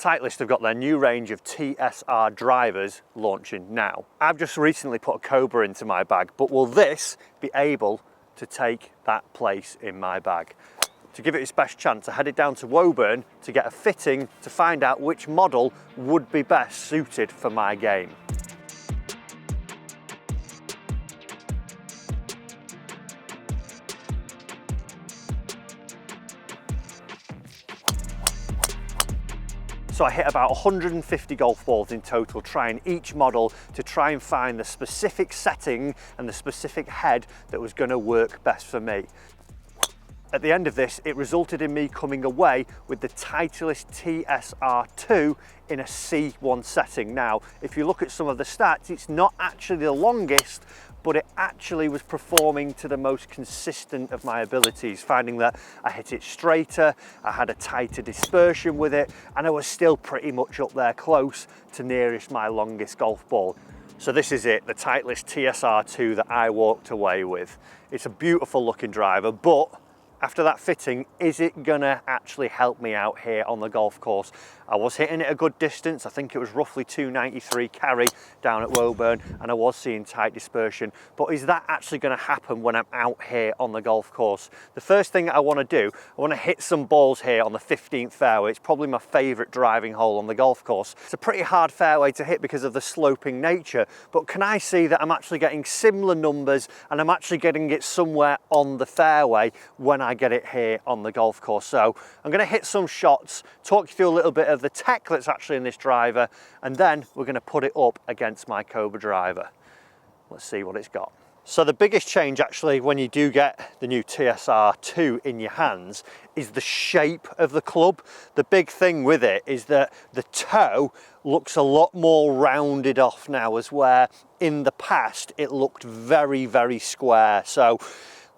Titleist have got their new range of TSR drivers launching now. I've just recently put a Cobra into my bag, but will this be able to take that place in my bag? To give it its best chance, I headed down to Woburn to get a fitting to find out which model would be best suited for my game. So I hit about 150 golf balls in total, trying each model to try and find the specific setting and the specific head that was going to work best for me. At the end of this, it resulted in me coming away with the Titleist TSR2 in a C1 setting. Now, if you look at some of the stats, it's not actually the longest, but it actually was performing to the most consistent of my abilities, finding that I hit it straighter, I had a tighter dispersion with it, and I was still pretty much up there close to nearest my longest golf ball. So this is it, the Titleist TSR2 that I walked away with. It's a beautiful looking driver, but after that fitting, is it gonna actually help me out here on the golf course? I was hitting it a good distance. I think it was roughly 293 carry down at Woburn, and I was seeing tight dispersion. But is that actually gonna happen when I'm out here on the golf course? The first thing I wanna do, I wanna hit some balls here on the 15th fairway. It's probably my favorite driving hole on the golf course. It's a pretty hard fairway to hit because of the sloping nature, but can I see that I'm actually getting similar numbers and I'm actually getting it somewhere on the fairway when I get it here on the golf course? So I'm going to hit some shots, talk you through a little bit of the tech that's actually in this driver, and then we're going to put it up against my Cobra driver. Let's see what it's got. So the biggest change actually when you do get the new TSR2 in your hands is the shape of the club. The big thing with it is that the toe looks a lot more rounded off now, as where in the past it looked very, very square. So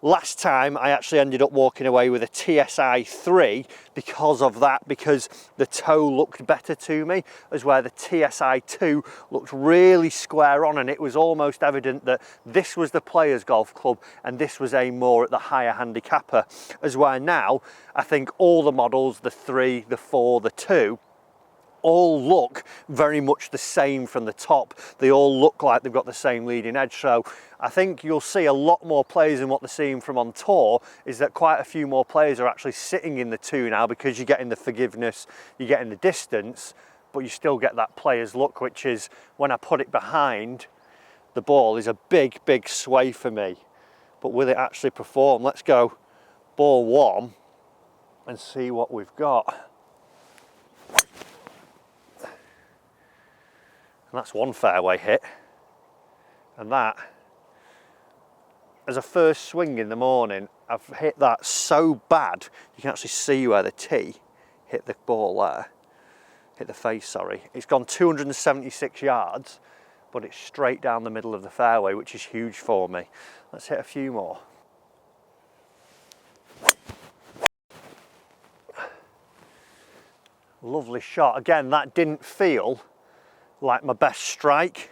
last time I actually ended up walking away with a TSI3 because of that, because the toe looked better to me, as where the TSI2 looked really square on, and it was almost evident that this was the player's golf club and this was aimed more at the higher handicapper, as where now I think all the models, the 3, the 4, the 2, all look very much the same from the top. They all look like they've got the same leading edge. So I think you'll see a lot more players in what they're seeing from on tour, is that quite a few more players are actually sitting in the 2 now, because you're getting the forgiveness, you're getting the distance, but you still get that player's look, which is when I put it behind the ball is a big, big sway for me. But will it actually perform? Let's go ball 1 and see what we've got. And that's one fairway hit, and that, as a first swing in the morning, I've hit that so bad you can actually see where the tee hit the ball there, hit the face, sorry. It's gone 276 yards, but it's straight down the middle of the fairway, which is huge for me. Let's hit a few more. Lovely shot. Again, that didn't feel like my best strike.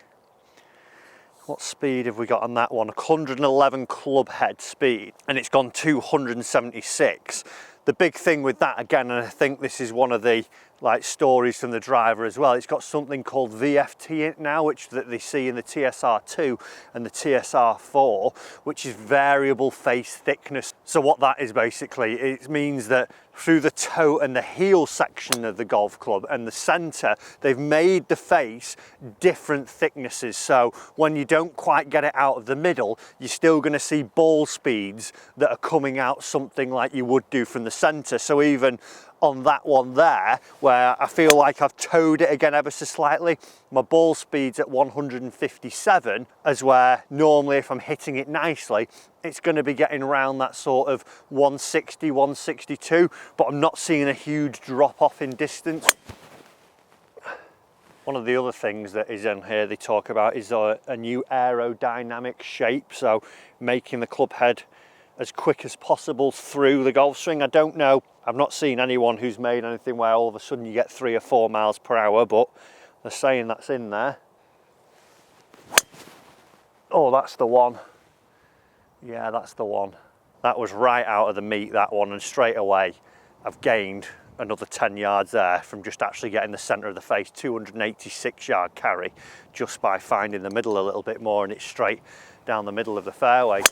What speed have we got on that one? 111 club head speed, and it's gone 276. The big thing with that, again, and I think this is one of the stories from the driver as well, it's got something called VFT in it now, which that they see in the TSR2 and the TSR4, which is variable face thickness. So what that is basically, it means that through the toe and the heel section of the golf club and the center, they've made the face different thicknesses. So when you don't quite get it out of the middle, you're still going to see ball speeds that are coming out something like you would do from the center. So even on that one there, where I feel like I've towed it again ever so slightly, my ball speed's at 157, as where normally if I'm hitting it nicely, it's going to be getting around that sort of 160, 162, but I'm not seeing a huge drop off in distance. One of the other things that is in here they talk about is a new aerodynamic shape, so making the club head as quick as possible through the golf swing. I don't know, I've not seen anyone who's made anything where all of a sudden you get 3 or 4 miles per hour, but they're saying that's in there. Oh, that's the one. Yeah, that's the one. That was right out of the meat, that one, and straight away I've gained another 10 yards there from just actually getting the centre of the face. 286 yard carry just by finding the middle a little bit more, and it's straight down the middle of the fairway.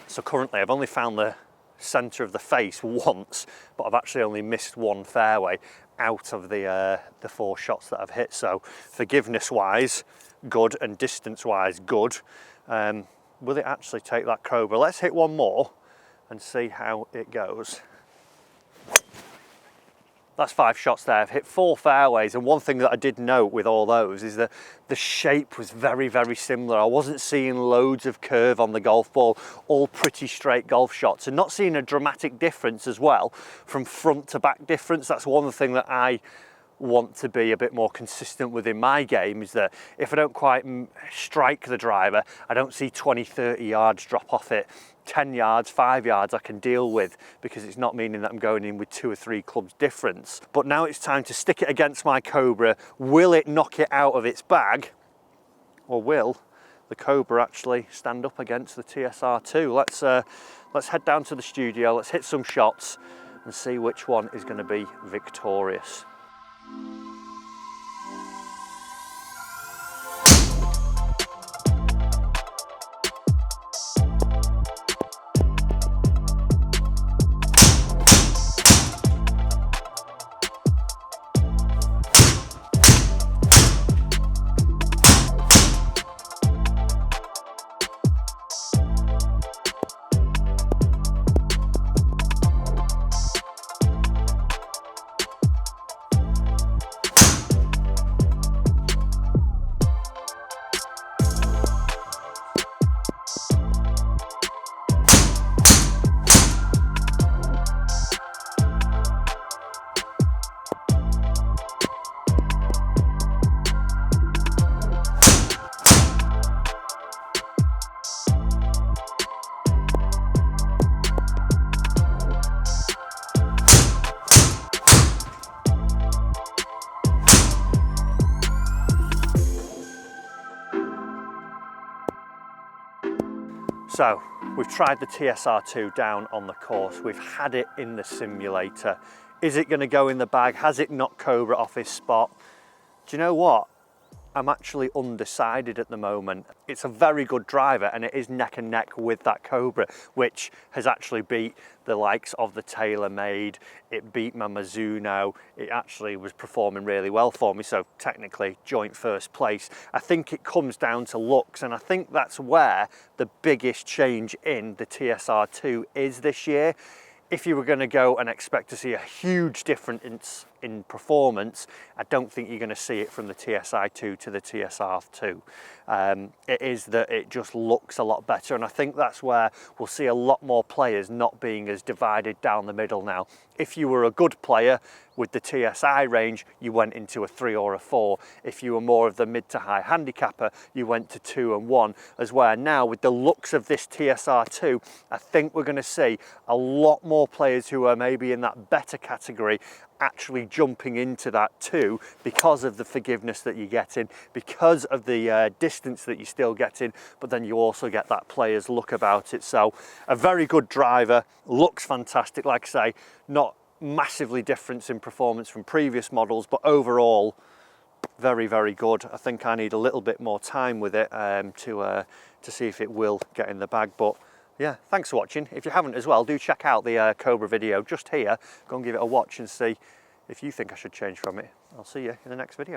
So currently I've only found the centre of the face once, but I've actually only missed one fairway out of the 4 shots that I've hit. So forgiveness wise good, and distance wise good. Will it actually take that Cobra? Let's hit one more and see how it goes. That's 5 shots there. I've hit 4 fairways, and one thing that I did note with all those is that the shape was very, very similar. I wasn't seeing loads of curve on the golf ball, all pretty straight golf shots, and not seeing a dramatic difference as well from front to back difference. That's one thing that I want to be a bit more consistent with in my game, is that if I don't quite strike the driver, I don't see 20-30 yards drop off it. 10 yards, 5 yards I can deal with, because it's not meaning that I'm going in with 2 or 3 clubs difference. But now it's time to stick it against my Cobra. Will it knock it out of its bag, or will the Cobra actually stand up against the TSR2? Let's head down to the studio, let's hit some shots and see which one is going to be victorious. So we've tried the TSR2 down on the course, we've had it in the simulator. Is it going to go in the bag? Has it knocked Cobra off his spot? Do you know what? I'm actually undecided at the moment. It's a very good driver, and it is neck and neck with that Cobra, which has actually beat the likes of the TaylorMade. It beat my Mizuno. It actually was performing really well for me, so technically joint first place. I think it comes down to looks, and I think that's where the biggest change in the TSR2 is this year. If you were going to go and expect to see a huge difference in performance, I don't think you're going to see it from the TSI2 to the TSR2. It is that it just looks a lot better, and I think that's where we'll see a lot more players not being as divided down the middle now. If you were a good player with the TSI range, you went into a 3 or a 4. If you were more of the mid to high handicapper, you went to 2 and 1. As where now with the looks of this TSR2, I think we're going to see a lot more players who are maybe in that better category actually jumping into that 2 because of the forgiveness that you're getting, because of the distance that you're still getting, but then you also get that player's look about it. So a very good driver, looks fantastic, like I say, not massively different in performance from previous models, but overall very, very good. I think I need a little bit more time with it to see if it will get in the bag. But yeah, thanks for watching. If you haven't as well, do check out the Cobra video just here. Go and give it a watch and see if you think I should change from it. I'll see you in the next video.